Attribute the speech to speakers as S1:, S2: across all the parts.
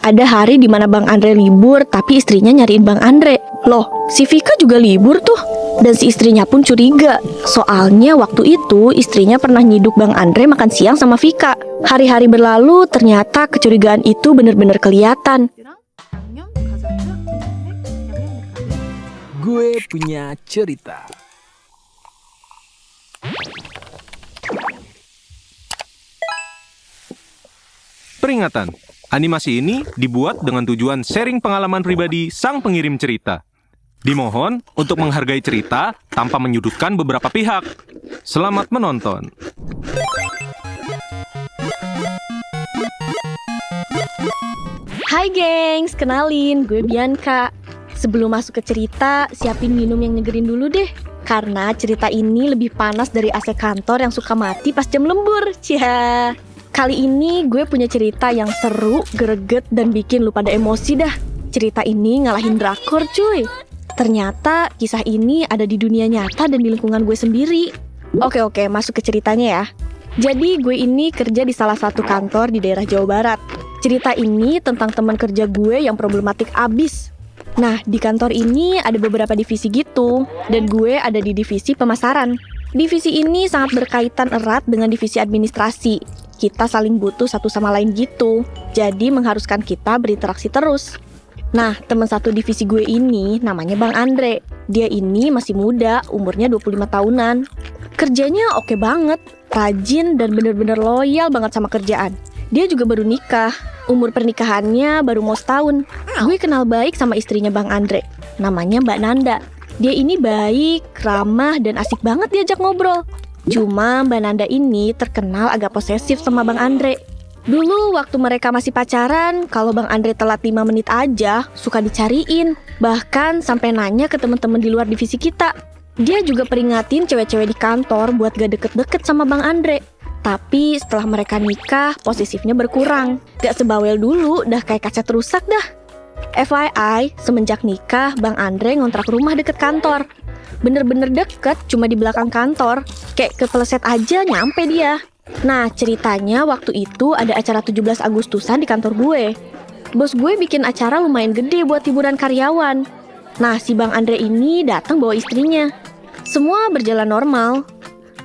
S1: Ada hari di mana Bang Andre libur, tapi istrinya nyariin Bang Andre. Loh, si Vika juga libur tuh. Dan si istrinya pun curiga. Soalnya waktu itu istrinya pernah nyiduk Bang Andre makan siang sama Vika. Hari-hari berlalu, ternyata kecurigaan itu bener-bener kelihatan.
S2: Gue punya cerita. Peringatan, animasi ini dibuat dengan tujuan sharing pengalaman pribadi sang pengirim cerita. Dimohon untuk menghargai cerita tanpa menyudutkan beberapa pihak. Selamat menonton.
S1: Hai gengs, kenalin, gue Bianca. Sebelum masuk ke cerita, siapin minum yang nyegerin dulu deh. Karena cerita ini lebih panas dari AC kantor yang suka mati pas jam lembur. Cia. Kali ini gue punya cerita yang seru, greget, dan bikin lu pada emosi dah. Cerita ini ngalahin drakor cuy. Ternyata kisah ini ada di dunia nyata dan di lingkungan gue sendiri. Oke, masuk ke ceritanya ya. Jadi gue ini kerja di salah satu kantor di daerah Jawa Barat. Cerita ini tentang teman kerja gue yang problematik abis. Nah, di kantor ini ada beberapa divisi gitu, dan gue ada di divisi pemasaran. Divisi ini sangat berkaitan erat dengan divisi administrasi. Kita saling butuh satu sama lain gitu, jadi mengharuskan kita berinteraksi terus. Nah, teman satu divisi gue ini namanya Bang Andre. Dia ini masih muda, umurnya 25 tahunan. Kerjanya oke banget, rajin dan bener-bener loyal banget sama kerjaan. Dia juga baru nikah, umur pernikahannya baru mau setahun. Gue kenal baik sama istrinya Bang Andre, namanya Mbak Nanda. Dia ini baik, ramah, dan asik banget diajak ngobrol. Cuma Mbak Nanda ini terkenal agak posesif sama Bang Andre. Dulu waktu mereka masih pacaran, kalau Bang Andre telat 5 menit aja, suka dicariin. Bahkan sampai nanya ke teman-teman di luar divisi kita. Dia juga peringatin cewek-cewek di kantor buat gak deket-deket sama Bang Andre. Tapi setelah mereka nikah, posesifnya berkurang. Gak sebawel dulu, dah kayak kaca rusak dah. FYI, semenjak nikah, Bang Andre ngontrak rumah deket kantor. Bener-bener deket, cuma di belakang kantor. Kayak kepeleset aja nyampe dia. Nah, ceritanya waktu itu ada acara 17 Agustusan di kantor gue. Bos gue bikin acara lumayan gede buat hiburan karyawan. Nah, si Bang Andre ini datang bawa istrinya. Semua berjalan normal.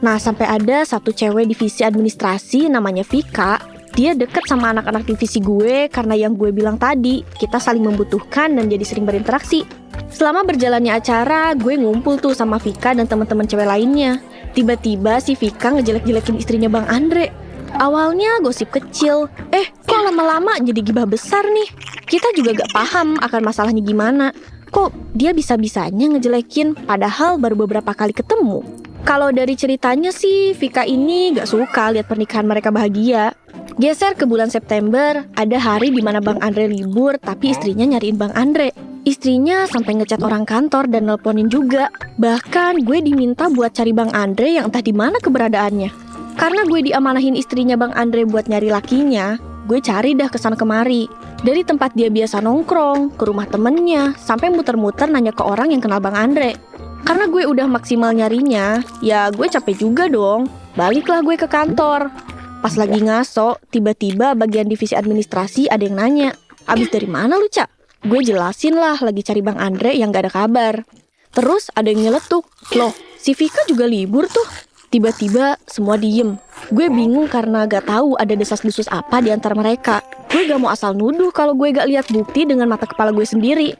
S1: Nah, sampai ada satu cewek divisi administrasi namanya Vika. Dia deket sama anak-anak divisi gue karena yang gue bilang tadi, kita saling membutuhkan dan jadi sering berinteraksi. Selama berjalannya acara, gue ngumpul tuh sama Vika dan teman-teman cewek lainnya. Tiba-tiba si Vika ngejelek-jelekin istrinya Bang Andre. Awalnya gosip kecil, kok lama-lama jadi gibah besar nih. Kita juga gak paham akan masalahnya gimana. Kok dia bisa-bisanya ngejelekin padahal baru beberapa kali ketemu. Kalau dari ceritanya sih, Vika ini gak suka lihat pernikahan mereka bahagia. Geser ke bulan September, ada hari di mana Bang Andre libur, tapi istrinya nyariin Bang Andre. Istrinya sampai ngechat orang kantor dan nelponin juga. Bahkan gue diminta buat cari Bang Andre yang entah di mana keberadaannya. Karena gue diamanahin istrinya Bang Andre buat nyari lakinya, gue cari dah kesana kemari. Dari tempat dia biasa nongkrong, ke rumah temennya, sampai muter-muter nanya ke orang yang kenal Bang Andre. Karena gue udah maksimal nyarinya, ya gue capek juga dong. Baliklah gue ke kantor. Pas lagi ngaso, tiba-tiba bagian divisi administrasi ada yang nanya, "Abis dari mana lu, Cak?" Gue jelasin lah lagi cari Bang Andre yang gak ada kabar. Terus ada yang nyeletuk, "Loh, si Vika juga libur tuh." Tiba-tiba semua diem. Gue bingung karena gak tahu ada desas-desus apa di antara mereka. Gue gak mau asal nuduh kalau gue gak lihat bukti dengan mata kepala gue sendiri.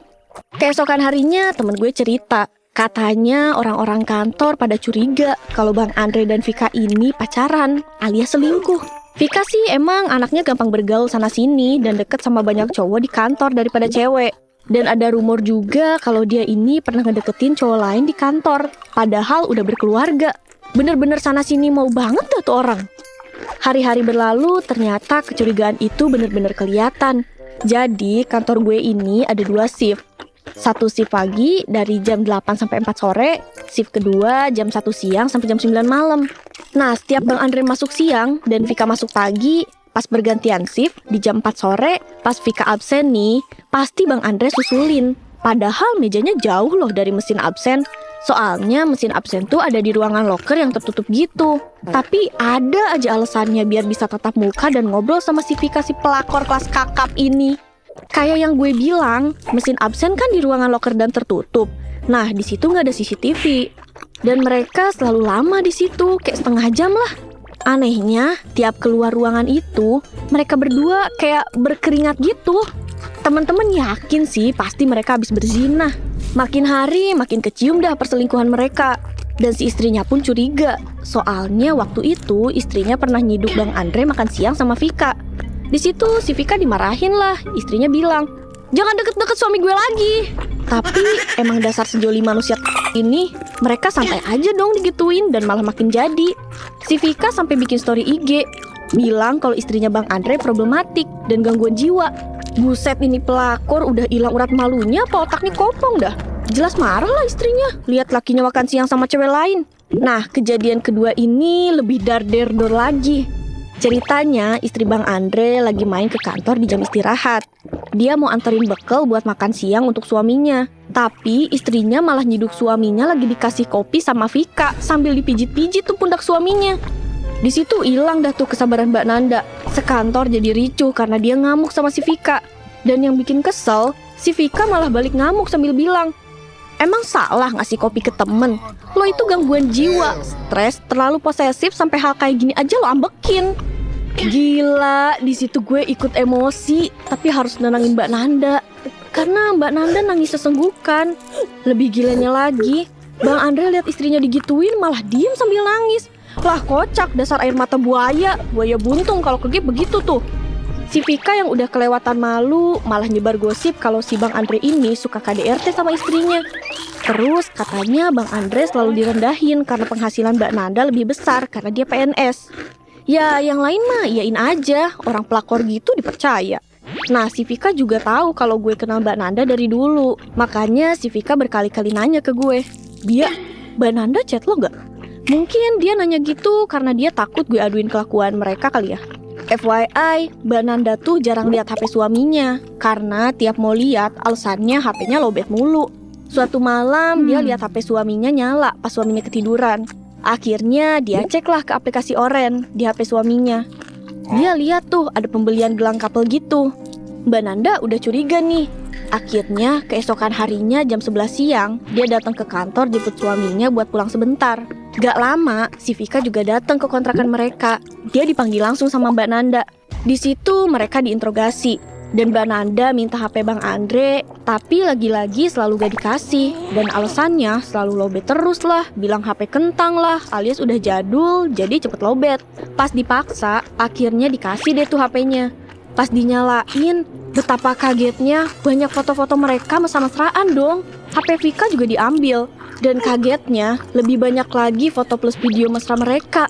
S1: Keesokan harinya temen gue cerita, katanya orang-orang kantor pada curiga kalau Bang Andre dan Vika ini pacaran alias selingkuh. Vika sih emang anaknya gampang bergaul sana-sini dan deket sama banyak cowok di kantor daripada cewek. Dan ada rumor juga kalau dia ini pernah ngedeketin cowok lain di kantor, padahal udah berkeluarga. Bener-bener sana-sini mau banget dah tuh orang. Hari-hari berlalu, ternyata kecurigaan itu bener-bener kelihatan. Jadi kantor gue ini ada 2 shift. Satu shift pagi dari jam 8 sampai 4 sore, shift kedua jam 1 siang sampai jam 9 malam. Nah, setiap Bang Andre masuk siang dan Vika masuk pagi, pas bergantian shift di jam 4 sore, pas Vika absen nih, pasti Bang Andre susulin. Padahal mejanya jauh loh dari mesin absen. Soalnya mesin absen tuh ada di ruangan loker yang tertutup gitu. Tapi ada aja alasannya biar bisa tatap muka dan ngobrol sama si Vika si pelakor kelas kakap ini. Kayak yang gue bilang, mesin absen kan di ruangan loker dan tertutup. Nah, di situ nggak ada CCTV. Dan mereka selalu lama di situ, kayak setengah jam lah. Anehnya, tiap keluar ruangan itu, mereka berdua kayak berkeringat gitu. Teman-teman yakin sih pasti mereka habis berzina. Makin hari makin kecium dah perselingkuhan mereka. Dan si istrinya pun curiga. Soalnya waktu itu istrinya pernah nyiduk Bang Andre makan siang sama Vika. Di situ si Vika dimarahin lah. Istrinya bilang, "Jangan deket-deket suami gue lagi." Tapi emang dasar sejoli manusia ini, mereka santai aja dong digituin dan malah makin jadi. Si Vika sampai bikin story IG, bilang kalau istrinya Bang Andre problematik dan gangguan jiwa. Buset, ini pelakor udah hilang urat malunya apa otaknya kopong dah. Jelas marah lah istrinya, lihat lakinya makan siang sama cewek lain. Nah, kejadian kedua ini lebih dar-der-dor lagi. Ceritanya, istri Bang Andre lagi main ke kantor di jam istirahat. Dia mau anterin bekal buat makan siang untuk suaminya. Tapi istrinya malah nyiduk suaminya lagi dikasih kopi sama Vika sambil dipijit-pijit tuh pundak suaminya. Di situ hilang dah tuh kesabaran Mbak Nanda. Sekantor jadi ricuh karena dia ngamuk sama si Vika. Dan yang bikin kesel, si Vika malah balik ngamuk sambil bilang, "Emang salah ngasih kopi ke temen? Lo itu gangguan jiwa, stres, terlalu posesif sampai hal kayak gini aja lo ambekin." Gila, di situ gue ikut emosi, tapi harus nenangin Mbak Nanda. Karena Mbak Nanda nangis sesenggukan. Lebih gilanya lagi, Bang Andre lihat istrinya digituin malah diem sambil nangis. Lah kocak, dasar air mata buaya buntung kalau kegep begitu tuh. Si Vika yang udah kelewatan malu malah nyebar gosip kalau si Bang Andre ini suka KDRT sama istrinya. Terus katanya Bang Andre selalu direndahin karena penghasilan Mbak Nanda lebih besar karena dia PNS. Ya yang lain mah iyain aja, orang pelakor gitu dipercaya. Nah si Vika juga tahu kalau gue kenal Mbak Nanda dari dulu. Makanya si Vika berkali-kali nanya ke gue, "Bia, Mbak Nanda chat lo gak?" Mungkin dia nanya gitu karena dia takut gue aduin kelakuan mereka kali ya. FYI, Mbak Nanda tuh jarang lihat HP suaminya karena tiap mau lihat alasannya HP-nya lowbat mulu. Suatu malam dia lihat HP suaminya nyala pas suaminya ketiduran. Akhirnya dia ceklah ke aplikasi Oren di HP suaminya. Dia lihat tuh ada pembelian gelang couple gitu. Mbak Nanda udah curiga nih. Akhirnya keesokan harinya jam 11 siang dia datang ke kantor jemput suaminya buat pulang sebentar. Gak lama, si Vika juga datang ke kontrakan mereka. Dia dipanggil langsung sama Mbak Nanda. Di situ mereka diinterogasi. Dan Mbak Nanda minta HP Bang Andre, tapi lagi-lagi selalu gak dikasih. Dan alasannya selalu lowbat terus lah, bilang HP kentang lah, alias udah jadul, jadi cepet lowbat. Pas dipaksa, akhirnya dikasih deh tuh HP-nya. Pas dinyalain, betapa kagetnya, banyak foto-foto mereka mesra-mesraan dong. HP Vika juga diambil. Dan kagetnya, lebih banyak lagi foto plus video mesra mereka.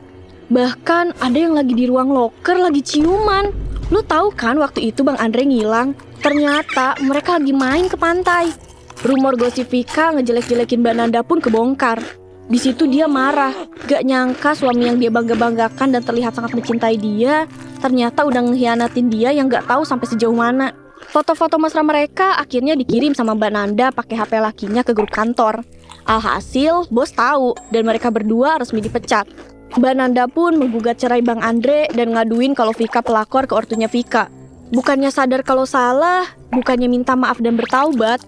S1: Bahkan ada yang lagi di ruang loker lagi ciuman. Lu tahu kan waktu itu Bang Andre ngilang? Ternyata mereka lagi main ke pantai. Rumor gosip Vika ngejelek-jelekin Mbak Nanda pun kebongkar. Di situ dia marah, gak nyangka suami yang dia bangga-banggakan dan terlihat sangat mencintai dia, ternyata udah ngehianatin dia yang gak tahu sampai sejauh mana. Foto-foto mesra mereka akhirnya dikirim sama Mbak Nanda pakai HP lakinya ke grup kantor. Alhasil, bos tahu dan mereka berdua resmi dipecat. Mbak Nanda pun menggugat cerai Bang Andre dan ngaduin kalau Vika pelakor ke ortunya Vika. Bukannya sadar kalau salah, bukannya minta maaf dan bertaubat,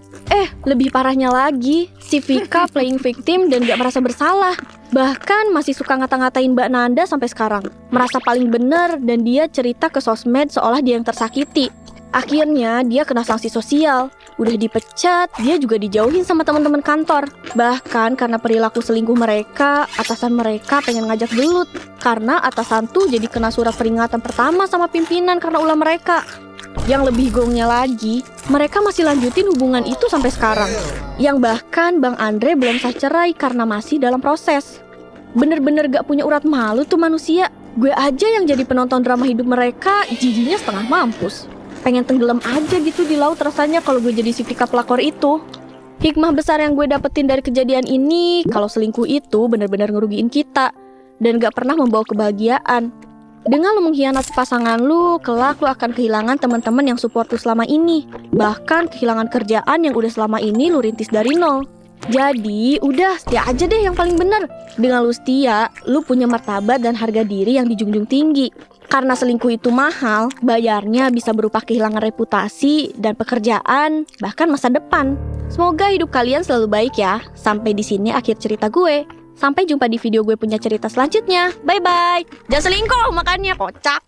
S1: lebih parahnya lagi, si Vika playing victim dan gak merasa bersalah. Bahkan masih suka ngata-ngatain Mbak Nanda sampai sekarang. Merasa paling bener dan dia cerita ke sosmed seolah dia yang tersakiti. Akhirnya dia kena sanksi sosial. Udah dipecat, dia juga dijauhin sama teman-teman kantor. Bahkan karena perilaku selingkuh mereka, atasan mereka pengen ngajak gelut. Karena atasan tuh jadi kena surat peringatan pertama sama pimpinan karena ulah mereka. Yang lebih gongnya lagi, mereka masih lanjutin hubungan itu sampai sekarang. Yang bahkan Bang Andre belum sah cerai karena masih dalam proses. Bener-bener gak punya urat malu tuh manusia. Gue aja yang jadi penonton drama hidup mereka, jijinya setengah mampus. Pengen tenggelam aja gitu di laut rasanya kalau gue jadi si Vika pelakor itu. Hikmah besar yang gue dapetin dari kejadian ini, kalau selingkuh itu benar-benar ngerugiin kita dan gak pernah membawa kebahagiaan. Dengan lu mengkhianati pasangan lu, kelak lu akan kehilangan teman-teman yang support lu selama ini. Bahkan kehilangan kerjaan yang udah selama ini lu rintis dari nol. Jadi udah setia aja deh yang paling bener. Dengan lu setia, lu punya martabat dan harga diri yang dijunjung tinggi. Karena selingkuh itu mahal, bayarnya bisa berupa kehilangan reputasi dan pekerjaan, bahkan masa depan. Semoga hidup kalian selalu baik ya. Sampai di sini akhir cerita gue. Sampai jumpa di video gue punya cerita selanjutnya. Bye-bye. Jangan selingkuh, makanya kocak.